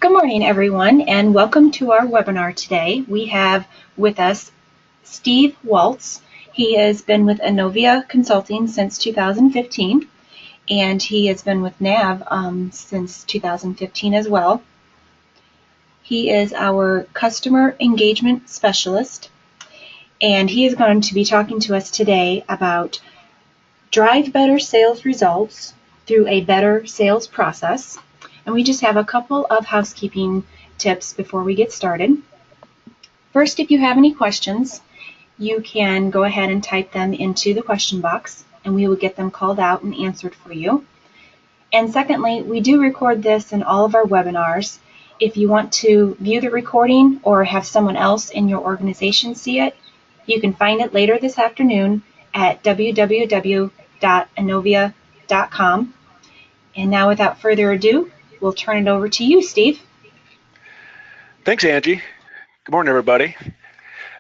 Good morning, everyone, and welcome to our webinar today. We have with us Steve Waltz. He has been with Innovia Consulting since 2015, and he has been with NAV since 2015 as well. He is our Customer Engagement Specialist, and he is going to be talking to us today about drive better sales results through a better sales process. And we just have a couple of housekeeping tips before we get started. First, if you have any questions, you can go ahead and type them into the question box, and we will get them called out and answered for you. And secondly, we do record this in all of our webinars. If you want to view the recording or have someone else in your organization see it, you can find it later this afternoon at www.innovia.com. And now, without further ado, we'll turn it over to you, Steve. Thanks, Angie. Good morning, everybody.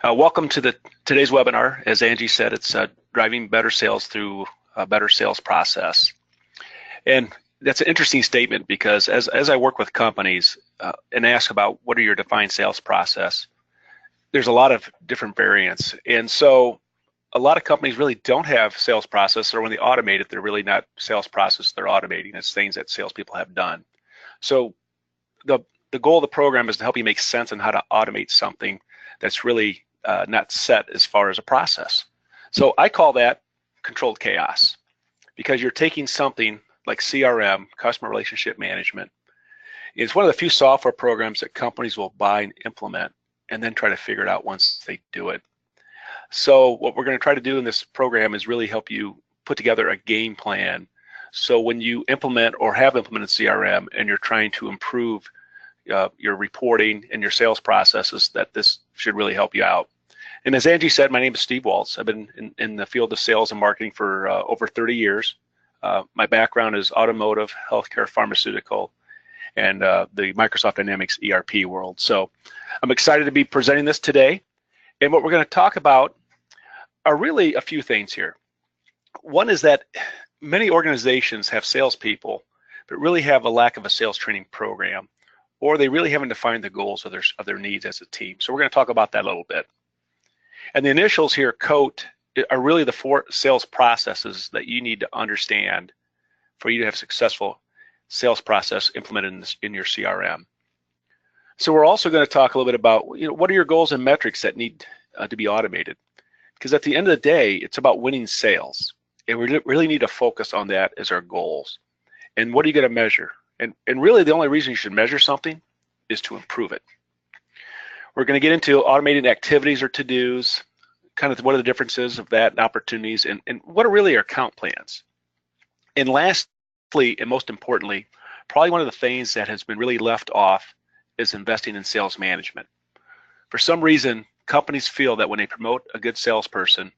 Welcome to today's webinar. As Angie said, it's driving better sales through a better sales process. And that's an interesting statement because as I work with companies and ask about what are your defined sales process, there's a lot of different variants. And so a lot of companies really don't have sales process, or when they automate it, they're really not sales process they're automating. It's things that salespeople have done. So the goal of the program is to help you make sense on how to automate something that's really not set as far as a process. So I call that controlled chaos, because you're taking something like CRM, customer relationship management. It's one of the few software programs that companies will buy and implement and then try to figure it out once they do it. So what we're going to try to do in this program is really help you put together a game plan. So when you implement or have implemented CRM and you're trying to improve your reporting and your sales processes, that this should really help you out. And as Angie said, my name is Steve Waltz. I've been in the field of sales and marketing for over 30 years. My background is automotive, healthcare, pharmaceutical, and the Microsoft Dynamics ERP world. So I'm excited to be presenting this today. And what we're going to talk about are really a few things here. One is that many organizations have salespeople, but really have a lack of a sales training program, or they really haven't defined the goals of their needs as a team. So we're going to talk about that a little bit. And the initials here, COAT, are really the 4 sales processes that you need to understand for you to have a successful sales process implemented in your CRM. So we're also going to talk a little bit about, what are your goals and metrics that need to be automated? Because at the end of the day, it's about winning sales. And we really need to focus on that as our goals. And what are you going to measure? And really the only reason you should measure something is to improve it. We're going to get into automating activities or to-dos, kind of what are the differences of that and opportunities, and what are really our account plans. And lastly, and most importantly, probably one of the things that has been really left off is investing in sales management. For some reason, companies feel that when they promote a good salesperson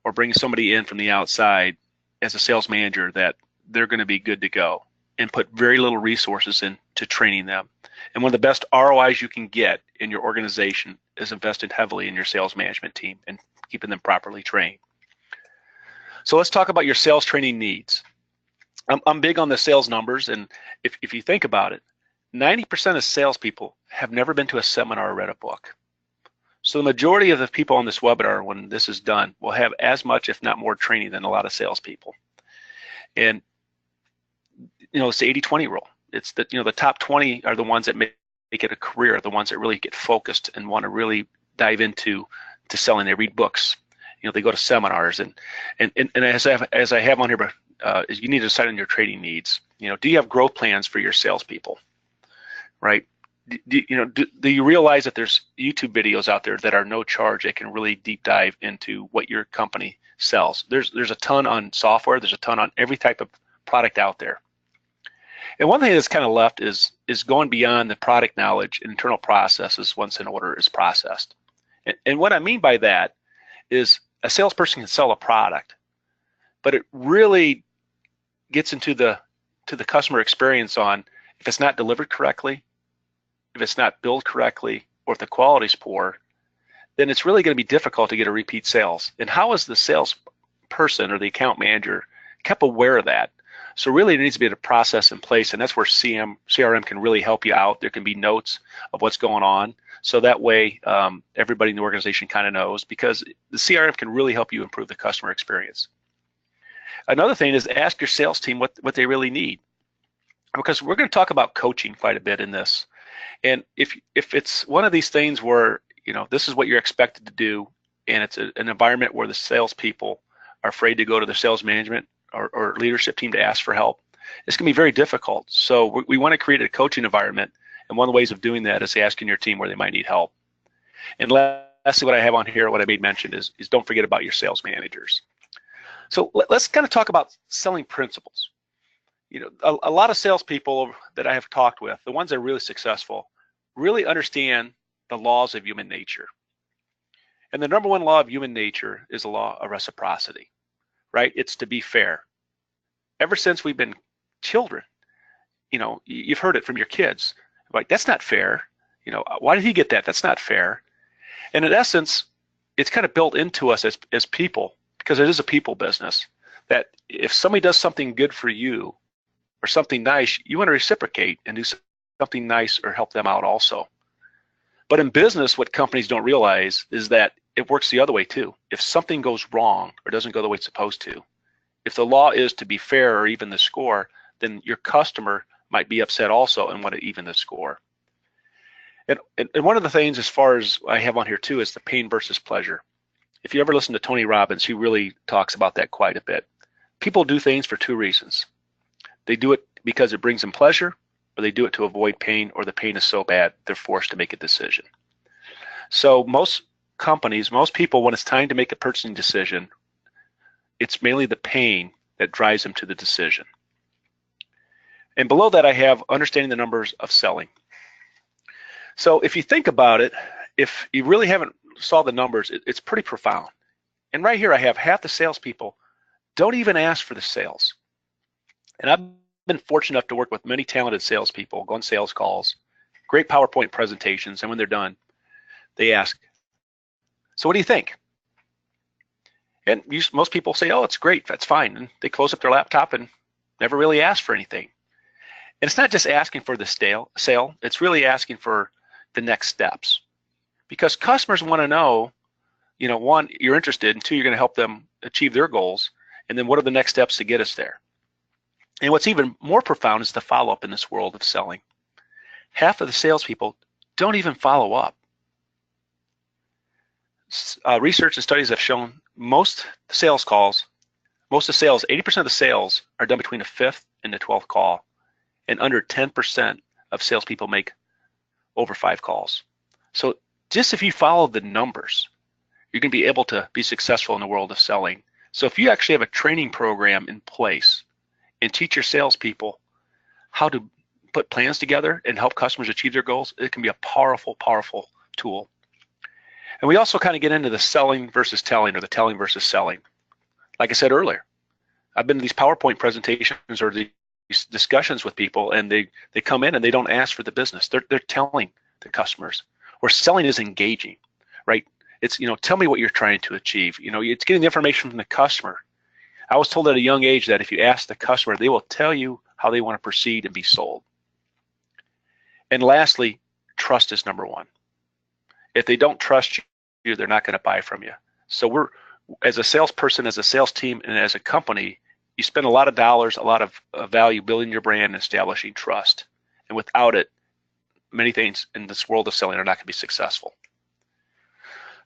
or bring somebody in from the outside as a sales manager, that they're going to be good to go, and put very little resources into training them. And one of the best ROIs you can get in your organization is invested heavily in your sales management team and keeping them properly trained. So let's talk about your sales training needs. I'm big on the sales numbers, and if you think about it, 90% of salespeople have never been to a seminar or read a book. So the majority of the people on this webinar, when this is done, will have as much, if not more, training than a lot of salespeople. And it's the 80-20 rule. It's that the top 20 are the ones that make it a career, the ones that really get focused and want to really dive into selling. They read books, they go to seminars, and as I have on here, is you need to decide on your training needs. Do you have growth plans for your salespeople, right? Do you realize that there's YouTube videos out there that are no charge that can really deep dive into what your company sells? There's a ton on software. There's a ton on every type of product out there. And one thing that's kind of left is going beyond the product knowledge and internal processes once an order is processed. And what I mean by that is a salesperson can sell a product, but it really gets into the customer experience on if it's not delivered correctly, if it's not billed correctly, or if the quality's poor, then it's really going to be difficult to get a repeat sales. And how is the salesperson or the account manager kept aware of that? So really there needs to be a process in place, and that's where CRM can really help you out. There can be notes of what's going on. So that way everybody in the organization kind of knows, because the CRM can really help you improve the customer experience. Another thing is ask your sales team what they really need, because we're going to talk about coaching quite a bit in this. And if it's one of these things where, this is what you're expected to do, and it's an environment where the salespeople are afraid to go to the sales management or leadership team to ask for help, it's going to be very difficult. So we want to create a coaching environment, and one of the ways of doing that is asking your team where they might need help. And lastly, what I have on here, what I made mention is don't forget about your sales managers. So let's kind of talk about selling principles. A lot of salespeople that I have talked with, the ones that are really successful, really understand the laws of human nature. And the number one law of human nature is the law of reciprocity, right? It's to be fair. Ever since we've been children, you've heard it from your kids. Like, that's not fair. Why did he get that? That's not fair. And in essence, it's kind of built into us as people, because it is a people business, that if somebody does something good for you or something nice, you want to reciprocate and do something nice or help them out also. But in business, what companies don't realize is that it works the other way too. If something goes wrong or doesn't go the way it's supposed to, if the law is to be fair or even the score, then your customer might be upset also and want to even the score. And one of the things, as far as I have on here too, is the pain versus pleasure. If you ever listen to Tony Robbins, he really talks about that quite a bit. People do things for two reasons. They do it because it brings them pleasure, or they do it to avoid pain, or the pain is so bad they're forced to make a decision. So most companies, most people, when it's time to make a purchasing decision, it's mainly the pain that drives them to the decision. And below that, I have understanding the numbers of selling. So if you think about it, if you really haven't saw the numbers, it's pretty profound. And right here, I have half the salespeople don't even ask for the sales. And I've been fortunate enough to work with many talented salespeople, go on sales calls, great PowerPoint presentations, and when they're done, they ask, so what do you think? And most people say, oh, it's great, that's fine. And they close up their laptop and never really ask for anything. And it's not just asking for the sale, it's really asking for the next steps. Because customers want to know, one, you're interested, and two, you're going to help them achieve their goals, and then what are the next steps to get us there? And what's even more profound is the follow-up in this world of selling. Half of the salespeople don't even follow up. Research and studies have shown most sales calls, most of the sales, 80% of the sales are done between the 5th and the 12th call, and under 10% of salespeople make over 5 calls. So just if you follow the numbers, you're going to be able to be successful in the world of selling. So if you actually have a training program in place and teach your salespeople how to put plans together and help customers achieve their goals, it can be a powerful, powerful tool. And we also kind of get into the selling versus telling, or the telling versus selling. Like I said earlier, I've been to these PowerPoint presentations or these discussions with people, and they come in and they don't ask for the business. They're telling the customers. Where selling is engaging, right? It's, tell me what you're trying to achieve. It's getting the information from the customer. I was told at a young age that if you ask the customer, they will tell you how they want to proceed and be sold. And lastly, trust is number one. If they don't trust you, they're not going to buy from you. So as a salesperson, as a sales team, and as a company, you spend a lot of dollars, a lot of value building your brand and establishing trust. And without it, many things in this world of selling are not going to be successful.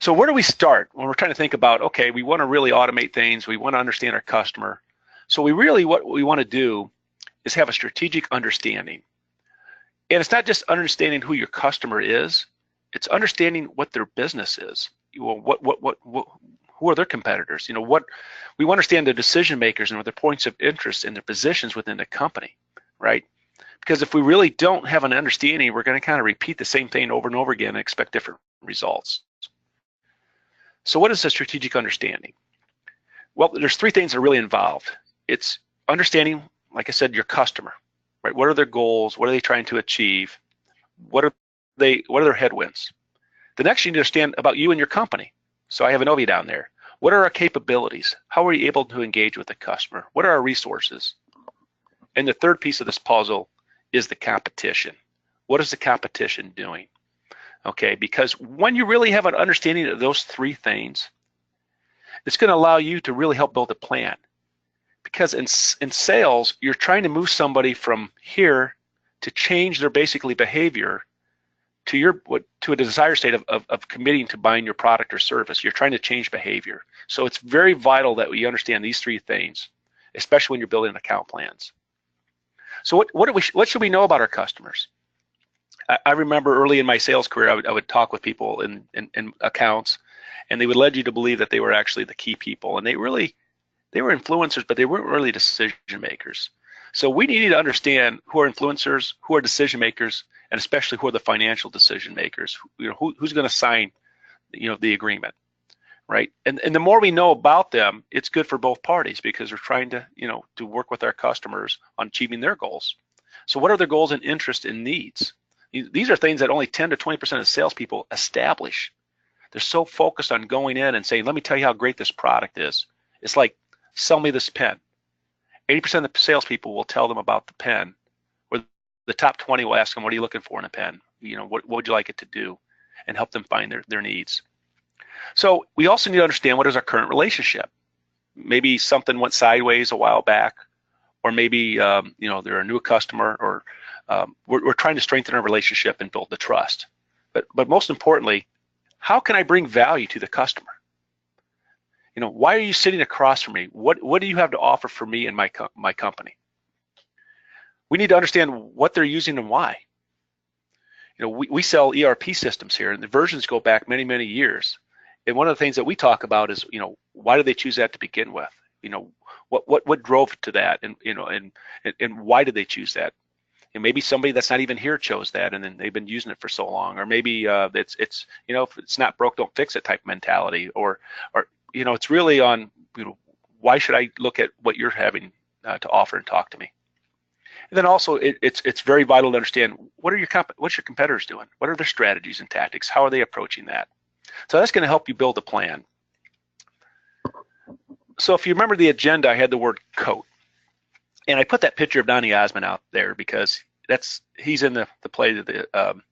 So where do we start when we're trying to think about, okay, we want to really automate things, we want to understand our customer. So what we want to do is have a strategic understanding. And it's not just understanding who your customer is, it's understanding what their business is. Who are their competitors? We want to understand the decision makers and their points of interest and their positions within the company, right? Because if we really don't have an understanding, we're going to kind of repeat the same thing over and over again and expect different results. So what is a strategic understanding? Well, there's 3 things that are really involved. It's understanding, like I said, your customer, right? What are their goals? What are they trying to achieve? What are their headwinds? The next, you need to understand about you and your company. So I have Innovia down there. What are our capabilities? How are we able to engage with the customer? What are our resources? And the third piece of this puzzle is the competition. What is the competition doing? Okay, because when you really have an understanding of those three things, it's going to allow you to really help build a plan. Because in sales, you're trying to move somebody from here to change their basically behavior to a desired state of committing to buying your product or service. You're trying to change behavior. So it's very vital that we understand these three things, especially when you're building account plans. So what should we know about our customers? I remember early in my sales career, I would talk with people in accounts, and they would lead you to believe that they were actually the key people, and they were influencers, but they weren't really decision makers. So we need to understand who are influencers, who are decision makers, and especially who are the financial decision makers. Who's going to sign, the agreement, right? And the more we know about them, it's good for both parties because we're trying to, to work with our customers on achieving their goals. So what are their goals and interests and needs? These are things that only 10 to 20% of salespeople establish. They're so focused on going in and saying, let me tell you how great this product is. It's like, sell me this pen. 80% of the salespeople will tell them about the pen, or the top 20 will ask them, what are you looking for in a pen? What would you like it to do? And help them find their needs. So we also need to understand what is our current relationship. Maybe something went sideways a while back, or maybe they're a new customer, or we're trying to strengthen our relationship and build the trust. But most importantly, how can I bring value to the customer? Why are you sitting across from me? What do you have to offer for me and my company? We need to understand what they're using and why. We sell ERP systems here, and the versions go back many, many years. And one of the things that we talk about is, why did they choose that to begin with? What drove to that, and why did they choose that? And maybe somebody that's not even here chose that, and then they've been using it for so long, or maybe it's if it's not broke, don't fix it type mentality, or it's really on why should I look at what you're having to offer and talk to me. And then also it's very vital to understand what's your competitors doing, what are their strategies and tactics, how are they approaching that. So that's going to help you build a plan. So if you remember the agenda, I had the word coat. And I put that picture of Donny Osmond out there because he's in the play in the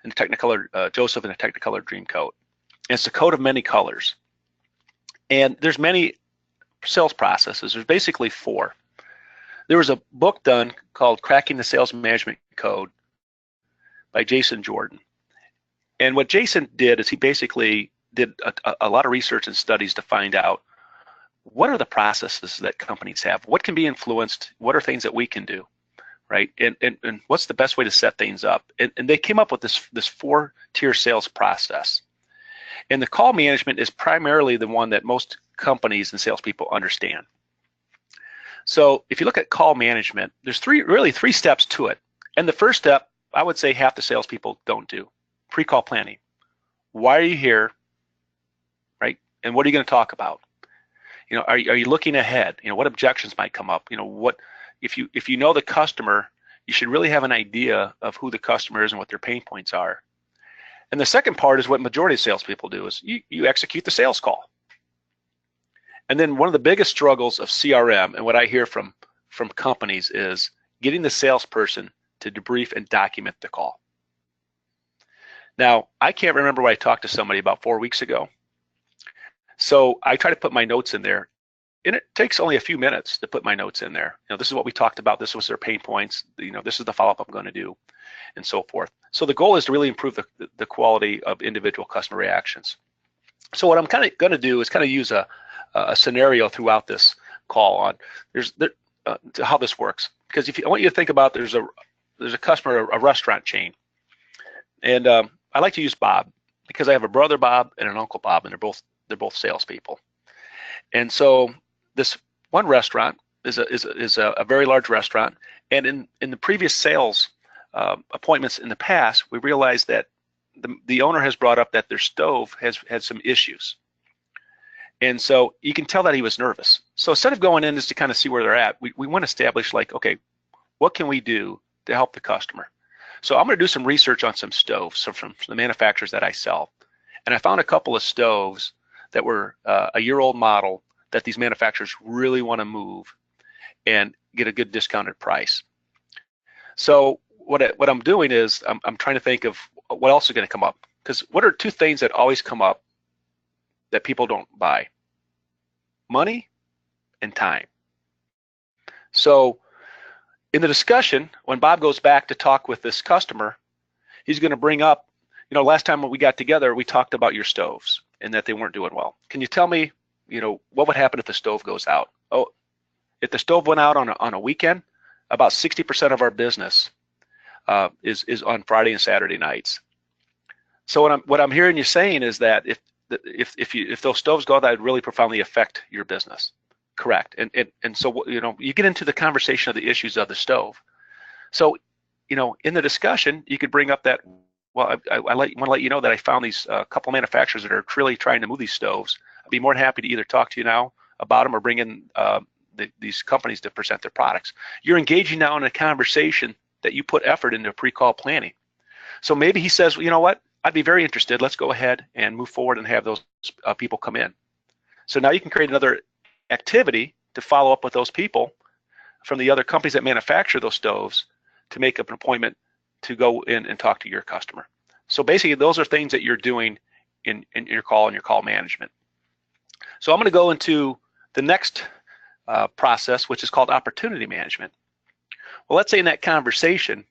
Technicolor, Joseph in a Technicolor Dreamcoat. And it's a coat of many colors. And there's many sales processes. There's basically 4. There was a book done called Cracking the Sales Management Code by Jason Jordan. And what Jason did is he basically did a lot of research and studies to find out what are the processes that companies have, what can be influenced, what are things that we can do, right? And what's the best way to set things up? And they came up with this 4-tier sales process. And the call management is primarily the one that most companies and salespeople understand. So if you look at call management, there's three steps to it. And the first step, I would say half the salespeople don't do. Pre-call planning. Why are you here, right? And what are you going to talk about? Are you looking ahead? What objections might come up? What if you know the customer, you should really have an idea of who the customer is and what their pain points are. And the second part is what majority of salespeople do is you execute the sales call. And then one of the biggest struggles of CRM and what I hear from companies is getting the salesperson to debrief and document the call. Now, I can't remember what I talked to somebody about 4 weeks ago. So I try to put my notes in there, and it takes only a few minutes to put my notes in there. This is what we talked about. This was their pain points. This is the follow-up I'm going to do, and so forth. So the goal is to really improve the quality of individual customer reactions. So what I'm kind of going to do is kind of use a scenario throughout this call on how this works. Because I want you to think about there's a customer, a restaurant chain, and I like to use Bob because I have a brother Bob and an uncle Bob, and they're both salespeople. And so this one restaurant is a very large restaurant, and in the previous sales appointments in the past, we realized that the owner has brought up that their stove has had some issues. And so you can tell that he was nervous. So instead of going in just to kind of see where they're at, we want to establish okay, what can we do to help the customer? So I'm going to do some research on some stoves from the manufacturers that I sell. And I found a couple of stoves that were a year-old model that these manufacturers really want to move. and get a good discounted price. So what I'm doing is I'm trying to think of what else is going to come up, because what are two things that always come up that people don't buy? Money and time. So in the discussion, when Bob goes back to talk with this customer, he's going to bring up, last time when we got together, we talked about your stoves and that they weren't doing well. Can you tell me, what would happen if the stove goes out? Oh, if the stove went out on a weekend, about 60% of our business is on Friday and Saturday nights. So what I'm hearing you saying is that if those stoves go out, that would really profoundly affect your business. Correct. And so you get into the conversation of the issues of the stove. So in the discussion, you could bring up that, well, I want to let you know that I found these couple manufacturers that are really trying to move these stoves. I'd be more than happy to either talk to you now about them or bring in these companies to present their products. You're engaging now in a conversation that you put effort into pre-call planning. So maybe he says, well, you know what, I'd be very interested. Let's go ahead and move forward and have those people come in. So now you can create another activity to follow up with those people from the other companies that manufacture those stoves to make up an appointment to go in and talk to your customer. So basically, those are things that you're doing in your call and your call management. So I'm going to go into the next process, which is called opportunity management. Well, let's say in that conversation,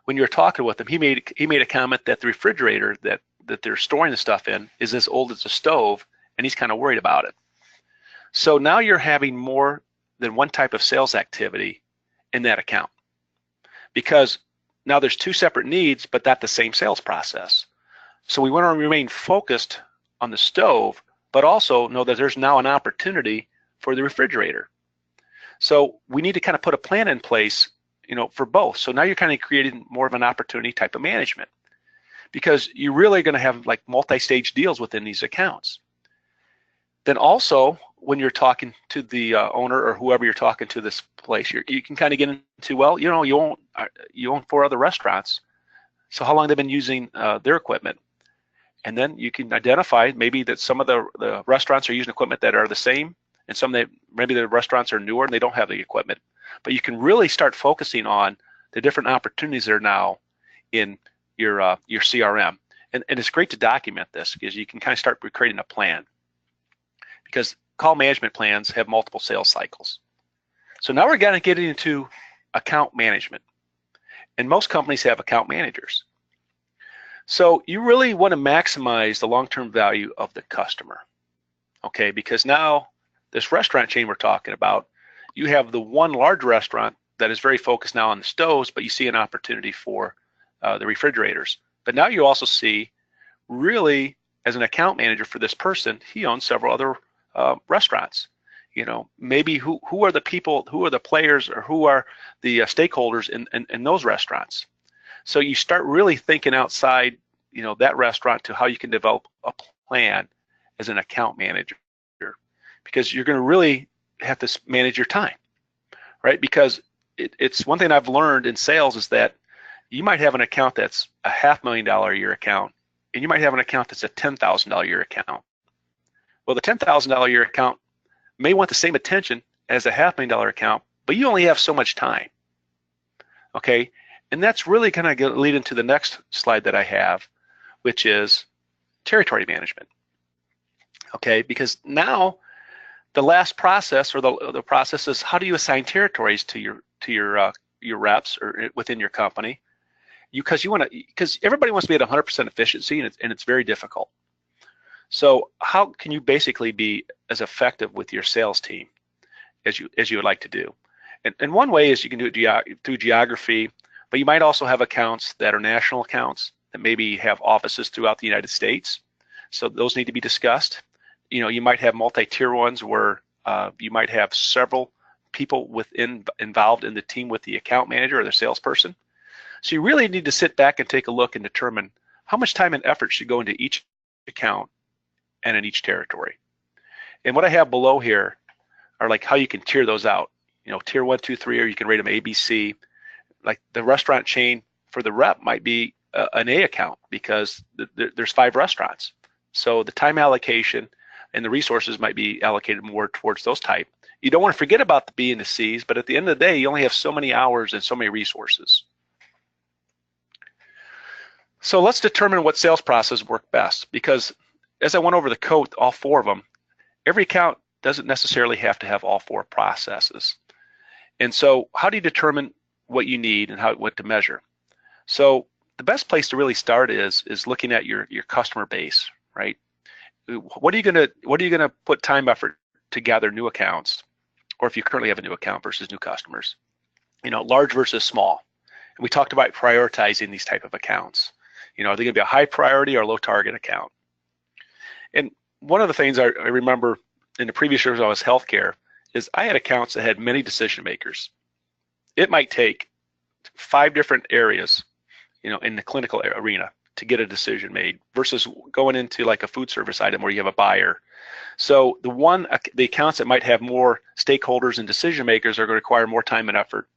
when you're talking with him, he made a comment that the refrigerator that they're storing the stuff in is as old as the stove, and he's kind of worried about it. So now you're having more than one type of sales activity in that account, because now there's two separate needs, but not the same sales process. So we want to remain focused on the stove, but also know that there's now an opportunity for the refrigerator. So we need to kind of put a plan in place, for both. So now you're kind of creating more of an opportunity type of management, because you're really going to have like multi-stage deals within these accounts. Then also, when you're talking to the owner or whoever you're talking to this place, you can kind of get into, well, you own 4 other restaurants, so how long they've been using their equipment, and then you can identify maybe that some of the restaurants are using equipment that are the same, and some that maybe the restaurants are newer and they don't have the equipment. But you can really start focusing on the different opportunities that are now in your CRM, and it's great to document this because you can kind of start creating a plan, because call management plans have multiple sales cycles. So now we're going to get into account management, and most companies have account managers. So you really want to maximize the long-term value of the customer, okay? Because now this restaurant chain we're talking about, you have the one large restaurant that is very focused now on the stoves, but you see an opportunity for the refrigerators. But now you also see, really, as an account manager for this person, he owns several other restaurants. Maybe who are the people, who are the players, or who are the stakeholders in those restaurants. So you start really thinking outside, that restaurant, to how you can develop a plan as an account manager, because you're going to really have to manage your time, right? Because it's one thing I've learned in sales is that you might have an account that's a $500,000 a year account, and you might have an account that's a $10,000 a year account. Well, the $10,000 a year account may want the same attention as a $500,000 account, but you only have so much time, okay? And that's really kind of lead into the next slide that I have, which is territory management, okay? Because now the last process, or the process, is how do you assign territories to your reps or within your company? Because everybody wants to be at 100% efficiency, and it's very difficult. So how can you basically be as effective with your sales team as you would like to do? And one way is you can do it through geography, but you might also have accounts that are national accounts that maybe have offices throughout the United States. So those need to be discussed. You might have multi-tier ones where you might have several people involved in the team with the account manager or the salesperson. So you really need to sit back and take a look and determine how much time and effort should go into each account and in each territory. And what I have below here are like how you can tier those out. Tier 1, 2, 3, or you can rate them A, B, C. Like the restaurant chain for the rep might be an A account because there's 5 restaurants. So the time allocation and the resources might be allocated more towards those type. You don't want to forget about the B and the C's, but at the end of the day, you only have so many hours and so many resources. So let's determine what sales process work best, because as I went over the code, all 4 of them, every account doesn't necessarily have to have all 4 processes. And so how do you determine what you need and what to measure? So the best place to really start is looking at your customer base, right? What are you gonna put time, effort to gather new accounts, or if you currently have a new account versus new customers? Large versus small. And we talked about prioritizing these type of accounts. Are they gonna be a high priority or low target account? And one of the things I remember in the previous years I was healthcare is I had accounts that had many decision makers. It might take 5 different areas, in the clinical arena to get a decision made versus going into like a food service item where you have a buyer. So the accounts that might have more stakeholders and decision makers are going to require more time and effort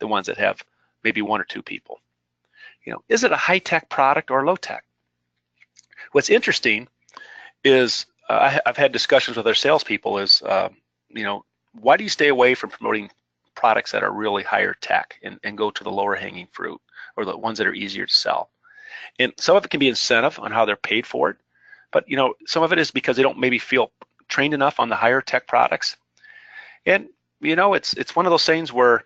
than ones that have maybe 1 or 2 people. Is it a high-tech product or low-tech? What's interesting is I've had discussions with our salespeople is, why do you stay away from promoting products that are really higher tech and go to the lower hanging fruit or the ones that are easier to sell? And some of it can be incentive on how they're paid for it, but some of it is because they don't maybe feel trained enough on the higher tech products. And it's one of those things where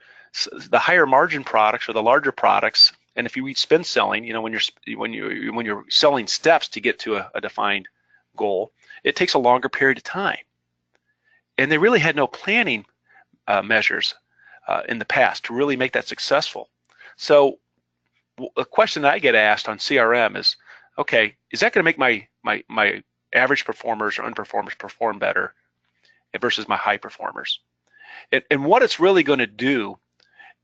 the higher margin products or the larger products, and if you read spin selling, when you're selling steps to get to a defined goal, it takes a longer period of time. And they really had no planning measures in the past to really make that successful. So a question that I get asked on CRM is, okay, is that going to make my average performers or underperformers perform better versus my high performers? And what it's really going to do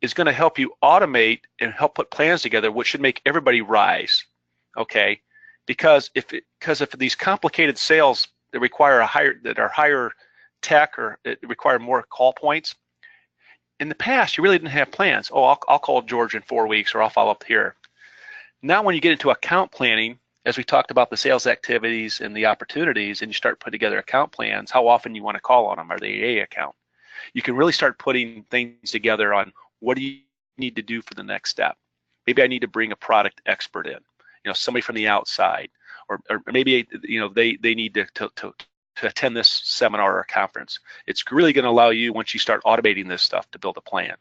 is going to help you automate and help put plans together, which should make everybody rise, okay? Because if these complicated sales that require higher tech or require more call points, in the past you really didn't have plans. Oh, I'll call George in 4 weeks, or I'll follow up here. Now when you get into account planning, as we talked about the sales activities and the opportunities, and you start putting together account plans, how often you want to call on them, are they a account? You can really start putting things together on what do you need to do for the next step. Maybe I need to bring a product expert in, somebody from the outside, or maybe they need to attend this seminar or conference. It's really going to allow you, once you start automating this stuff, to build a plan.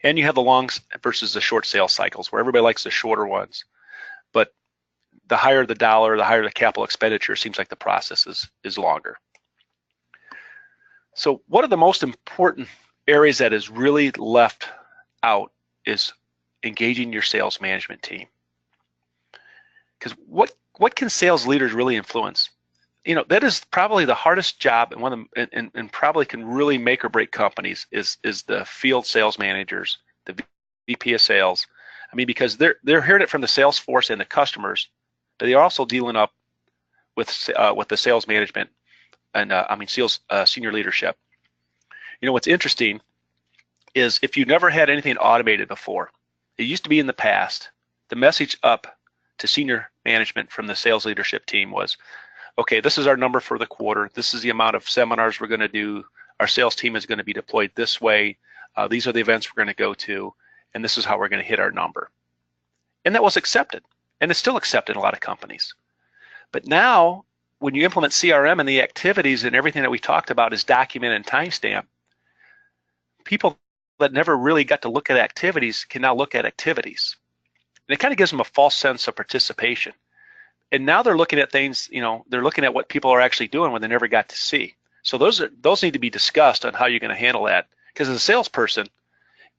And you have the long versus the short sales cycles, where everybody likes the shorter ones, but the higher the dollar, the higher the capital expenditure, seems like the process is longer. So one of the most important areas that is really left out is engaging your sales management team. Because what can sales leaders really influence? That is probably the hardest job, and probably can really make or break companies is the field sales managers, the VP of sales. I mean, because they're hearing it from the sales force and the customers, but they're also dealing up with the sales management and sales senior leadership. What's interesting is if you never had anything automated before, it used to be in the past, the message up to senior management from the sales leadership team was, okay, this is our number for the quarter. This is the amount of seminars we're going to do. Our sales team is going to be deployed this way. These are the events we're going to go to, and this is how we're going to hit our number. And that was accepted, and it's still accepted in a lot of companies. But now, when you implement CRM and the activities and everything that we talked about is documented and timestamped, people that never really got to look at activities can now look at activities. And it kind of gives them a false sense of participation. And now they're looking at things, they're looking at what people are actually doing when they never got to see. So those need to be discussed on how you're going to handle that. Because as a salesperson,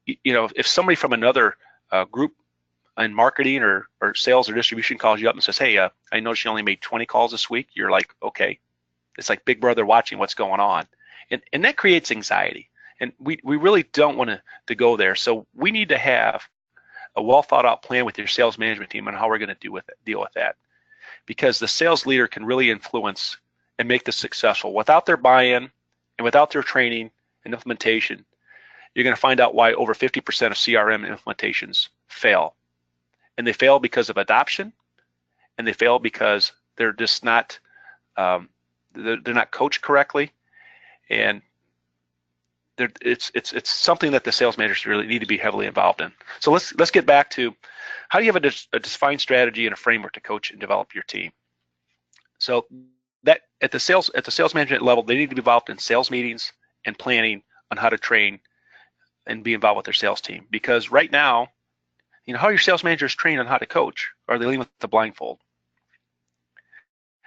if somebody from another group in marketing or sales or distribution calls you up and says, hey, I noticed you only made 20 calls this week, you're like, okay. It's like Big Brother watching what's going on. And that creates anxiety. And we really don't want to go there. So we need to have a well thought out plan with your sales management team on how we're going to deal with that. Because the sales leader can really influence and make this successful. Without their buy-in and without their training and implementation, you're going to find out why over 50% of CRM implementations fail. And they fail because of adoption, and they fail because they're just not they're not coached correctly. And it's something that the sales managers really need to be heavily involved in. So let's get back to how do you have a defined strategy and a framework to coach and develop your team. So that at the sales management level, they need to be involved in sales meetings and planning on how to train and be involved with their sales team. Because right now, how are your sales managers trained on how to coach? Or are they leaving with the blindfold?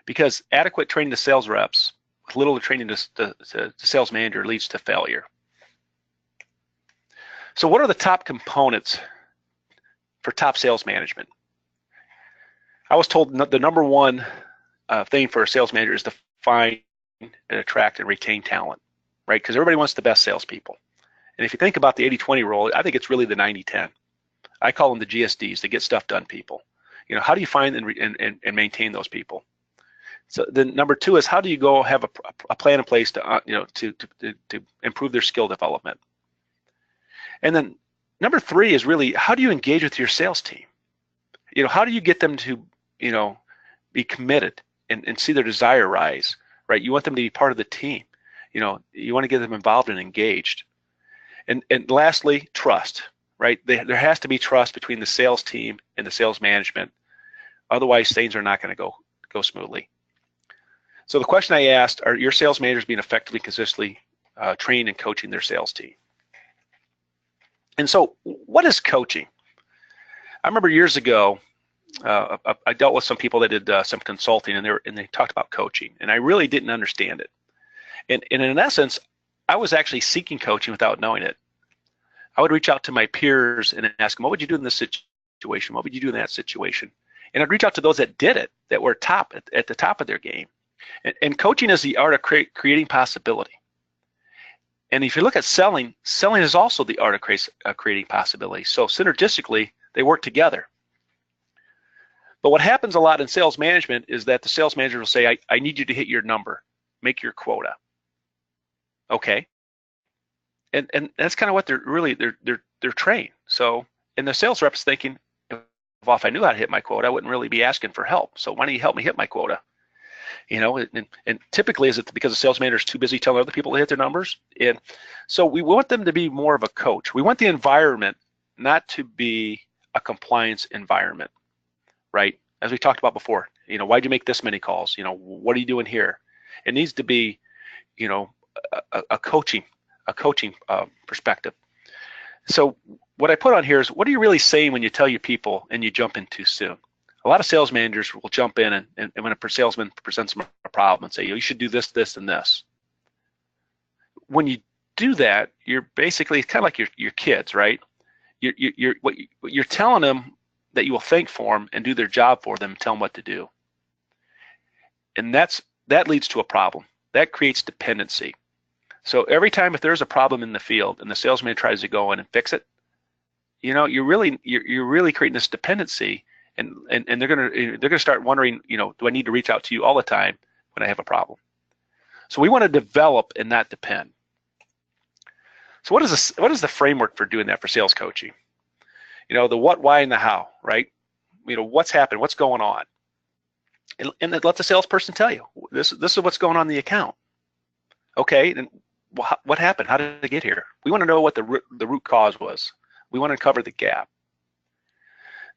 Because adequate training to sales reps with little training to sales manager leads to failure. So what are the top components for top sales management? I was told the number one thing for a sales manager is to find and attract and retain talent, right? Because everybody wants the best salespeople. And if you think about the 80-20 rule, I think it's really the 90-10. I call them the GSDs, the get stuff done people. How do you find and maintain those people? So then number two is how do you go have a plan in place to improve their skill development? And then number three is really how do you engage with your sales team? How do you get them to be committed and see their desire rise, right? You want them to be part of the team. You want to get them involved and engaged. And lastly, trust, right? There has to be trust between the sales team and the sales management. Otherwise, things are not going to go smoothly. So the question I asked, are your sales managers being effectively, consistently trained and coaching their sales team? And so what is coaching? I remember years ago, I dealt with some people that did some consulting, and they talked about coaching, and I really didn't understand it. And in essence, I was actually seeking coaching without knowing it. I would reach out to my peers and ask them, what would you do in this situation? What would you do in that situation? And I'd reach out to those that did it, that were at the top of their game. And coaching is the art of creating possibility. And if you look at selling is also the art of creating possibility. So synergistically, they work together. But what happens a lot in sales management is that the sales manager will say, I need you to hit your number, make your quota. Okay. And that's kind of what they're trained. So, and the sales rep's thinking, well, if I knew how to hit my quota, I wouldn't really be asking for help. So why don't you help me hit my quota? And typically is it because the sales manager is too busy telling other people to hit their numbers? And so we want them to be more of a coach. We want the environment not to be a compliance environment, right? As we talked about before, why'd you make this many calls? What are you doing here? It needs to be, a coaching perspective. So what I put on here is, what are you really saying when you tell your people and you jump in too soon? A lot of sales managers will jump in and when a salesman presents them a problem and say, you should do this, this, and this. When you do that, you're basically kind of like your kids, right? You're telling them that you will think for them and do their job for them and tell them what to do. And that leads to a problem. That creates dependency. So every time if there's a problem in the field and the salesman tries to go in and fix it, you're really creating this dependency. And they're gonna start wondering, do I need to reach out to you all the time when I have a problem? So we want to develop and not depend. So what is the framework for doing that for sales coaching? The what, why, and the how, right? What's happened, what's going on, and then let the salesperson tell you this is what's going on in the account. Okay, and what happened? How did it get here? We want to know what the root cause was. We want to uncover the gap.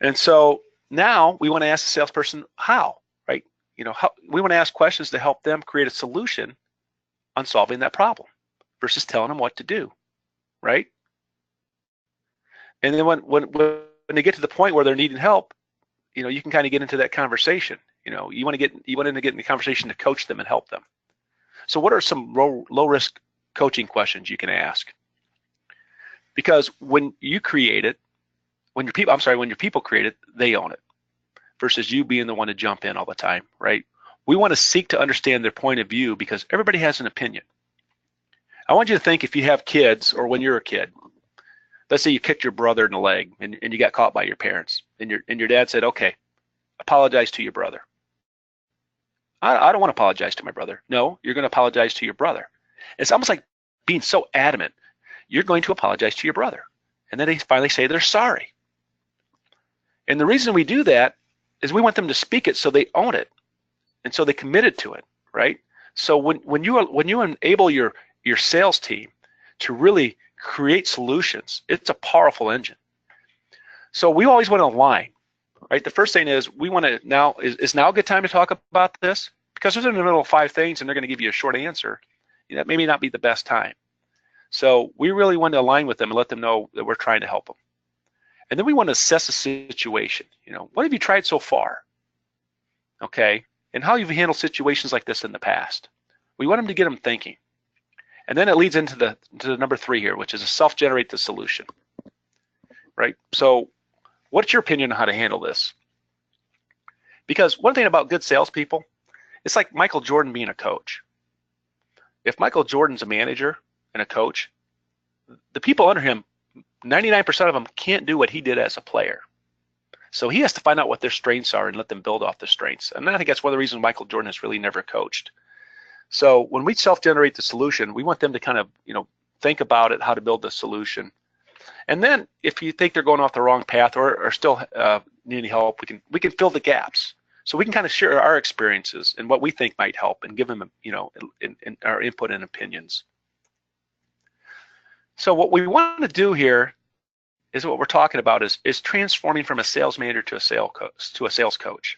And so now we want to ask the salesperson how, right? How we want to ask questions to help them create a solution on solving that problem versus telling them what to do, right? And then when they get to the point where they're needing help, you can kind of get into that conversation. You want to get in the conversation to coach them and help them. So what are some low risk coaching questions you can ask? Because when you create it, when your people create it, they own it, versus you being the one to jump in all the time, right? We want to seek to understand their point of view because everybody has an opinion. I want you to think if you have kids or when you're a kid, let's say you kicked your brother in the leg and you got caught by your parents and your dad said, okay, apologize to your brother. I don't want to apologize to my brother. No, you're going to apologize to your brother. It's almost like being so adamant. You're going to apologize to your brother. And then they finally say they're sorry. And the reason we do that is we want them to speak it so they own it. And so they committed to it, right? So when you enable your sales team to really create solutions. It's a powerful engine. So we always want to align, right? The first thing is we want to now, is now a good time to talk about this? Because they're in the middle of 5 things and they're going to give you a short answer. That may not be the best time. So we really want to align with them and let them know that we're trying to help them. And then we want to assess the situation. What have you tried so far? Okay, and how you've handled situations like this in the past. We want them to get them thinking. And then it leads into the number 3 here, which is to self-generate the solution, right? So what's your opinion on how to handle this? Because one thing about good salespeople, it's like Michael Jordan being a coach. If Michael Jordan's a manager and a coach, the people under him, 99% of them can't do what he did as a player. So he has to find out what their strengths are and let them build off the strengths. And I think that's one of the reasons Michael Jordan has really never coached. So when we self-generate the solution, we want them to kind of, think about it, how to build the solution. And then if you think they're going off the wrong path or still needing help, we can fill the gaps. So we can kind of share our experiences and what we think might help and give them, in our input and opinions. So what we want to do here is what we're talking about is transforming from a sales manager to a sales coach.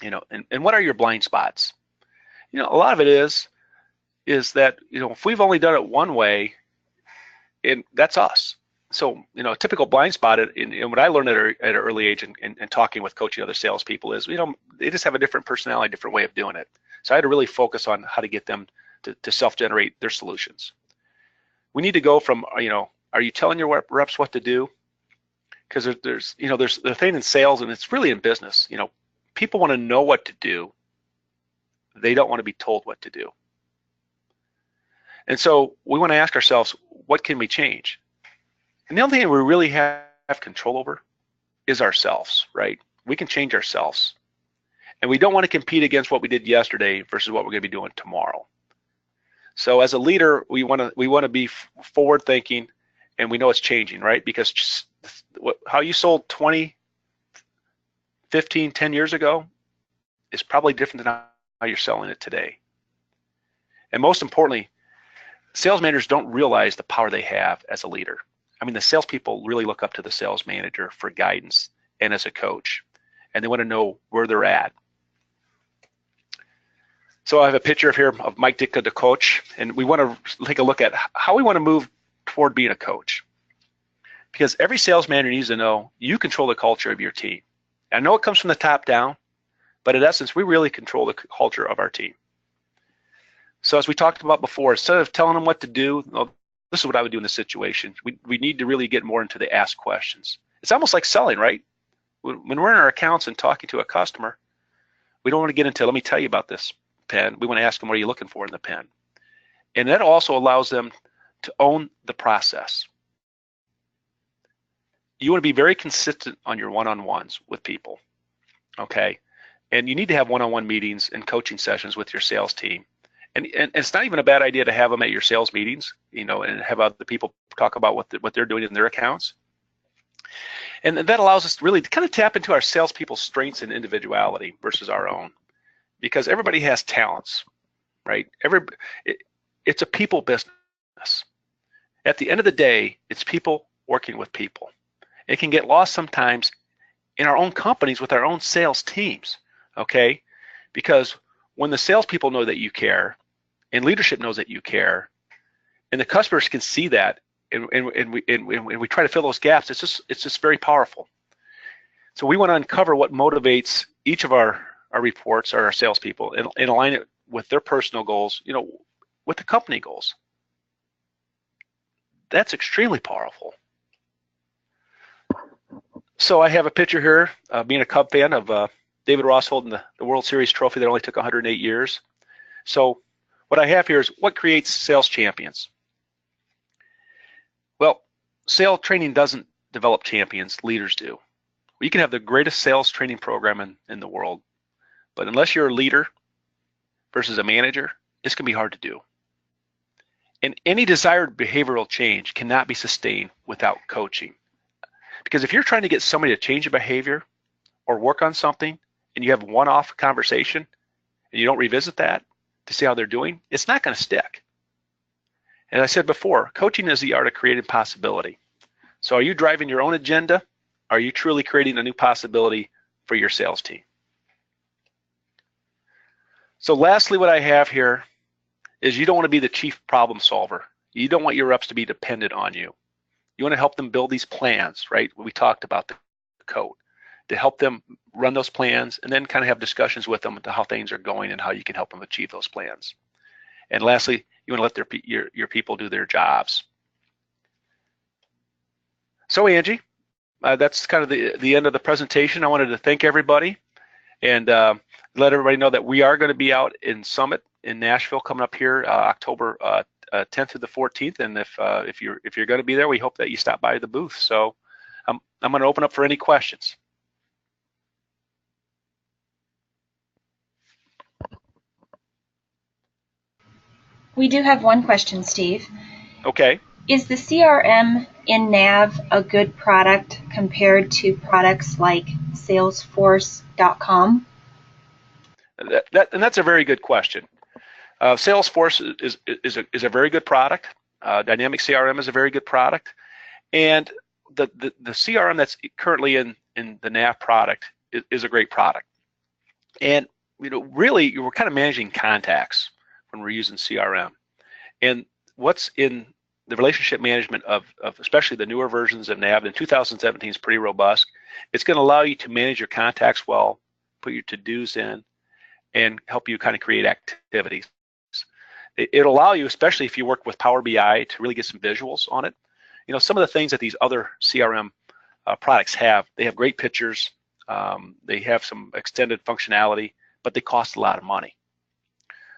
And what are your blind spots? A lot of it is that if we've only done it one way, and that's us. So a typical blind spot, and what I learned at an early age and talking with coaching other salespeople is they just have a different personality, different way of doing it. So I had to really focus on how to get them to self-generate their solutions. We need to go from are you telling your reps what to do? Because there's the thing in sales, and it's really in business. People want to know what to do. They don't want to be told what to do. And so we want to ask ourselves, what can we change? And the only thing we really have control over is ourselves, right? We can change ourselves. And we don't want to compete against what we did yesterday versus what we're going to be doing tomorrow. So as a leader, we want to be forward thinking, and we know it's changing, right? Because how you sold 20, 15, 10 years ago is probably different than how you're selling it today. And most importantly, sales managers don't realize the power they have as a leader. I mean, the salespeople really look up to the sales manager for guidance and as a coach, and they want to know where they're at. So I have a picture here of Mike Ditka, the coach, and we want to take a look at how we want to move toward being a coach. Because every sales manager needs to know you control the culture of your team. I know it comes from the top down, but in essence, we really control the culture of our team. So as we talked about before, instead of telling them what to do, this is what I would do in this situation. We need to really get more into the ask questions. It's almost like selling, right? When we're in our accounts and talking to a customer, we don't want to get into, let me tell you about this pen. We want to ask them, what are you looking for in the pen? And that also allows them to own the process. You want to be very consistent on your one-on-ones with people, okay? And you need to have one-on-one meetings and coaching sessions with your sales team. And it's not even a bad idea to have them at your sales meetings, and have other people talk about what they're doing in their accounts. And that allows us to really kind of tap into our salespeople's strengths and individuality versus our own, because everybody has talents, right? It's a people business. At the end of the day, it's people working with people. It can get lost sometimes in our own companies with our own sales teams, okay? Because when the salespeople know that you care, and leadership knows that you care, and the customers can see that, and we try to fill those gaps, it's just very powerful. So we want to uncover what motivates each of our reports or our salespeople and align it with their personal goals, with the company goals. That's extremely powerful. So I have a picture here, being a Cub fan, of David Ross holding the World Series trophy that only took 108 years. So what I have here is what creates sales champions. Well, sales training doesn't develop champions, leaders do. You can have the greatest sales training program in the world, but unless you're a leader versus a manager, it's going to be hard to do. And any desired behavioral change cannot be sustained without coaching. Because if you're trying to get somebody to change a behavior or work on something, and you have a one-off conversation, and you don't revisit that to see how they're doing, it's not going to stick. As I said before, coaching is the art of creating possibility. So are you driving your own agenda? Are you truly creating a new possibility for your sales team? So lastly, what I have here is you don't want to be the chief problem solver. You don't want your reps to be dependent on you. You want to help them build these plans, right? We talked about the code, to help them run those plans and then kind of have discussions with them to how things are going and how you can help them achieve those plans. And lastly, you want to let your people do their jobs. So Angie, that's kind of the end of the presentation. I wanted to thank everybody and let everybody know that we are going to be out in Summit in Nashville coming up here October 10th through the 14th. And if you're going to be there, we hope that you stop by the booth. So I'm going to open up for any questions. We do have one question, Steve. Okay. Is the CRM in NAV a good product compared to products like Salesforce.com? And that's a very good question. Salesforce is a very good product. Dynamic CRM is a very good product, and the CRM that's currently in the NAV product is a great product. And really, we're kind of managing contacts when we're using CRM. And what's in the relationship management of especially the newer versions of NAV in 2017 is pretty robust. It's going to allow you to manage your contacts well, put your to-dos in, and help you kind of create activities. It'll allow you, especially if you work with Power BI, to really get some visuals on it. Some of the things that these other CRM products have, they have great pictures, they have some extended functionality, but they cost a lot of money.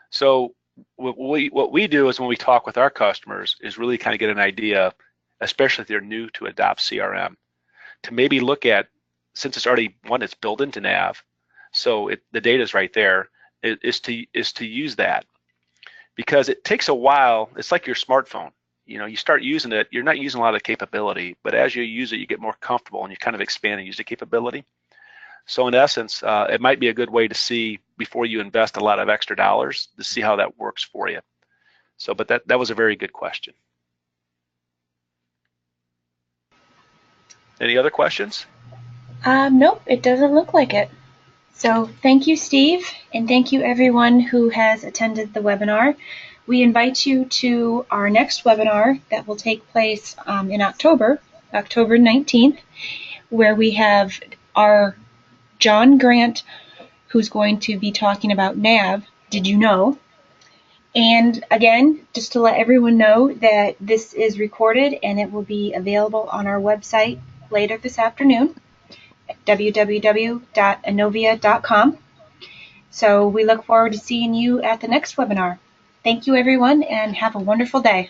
So what we do is when we talk with our customers is really kind of get an idea, especially if they're new to adopt CRM, to maybe look at, since it's already one that's built into NAV, so the data is right there, is to use that. Because it takes a while. It's like your smartphone. You start using it, you're not using a lot of the capability, but as you use it, you get more comfortable and you kind of expand and use the capability. So in essence, it might be a good way to see before you invest a lot of extra dollars to see how that works for you. So, but that was a very good question. Any other questions? Nope, it doesn't look like it. So thank you, Steve, and thank you everyone who has attended the webinar. We invite you to our next webinar that will take place in October 19th, where we have our John Grant, who's going to be talking about NAV, Did You Know? And again, just to let everyone know that this is recorded and it will be available on our website later this afternoon, www.innovia.com. So we look forward to seeing you at the next webinar. Thank you, everyone, and have a wonderful day.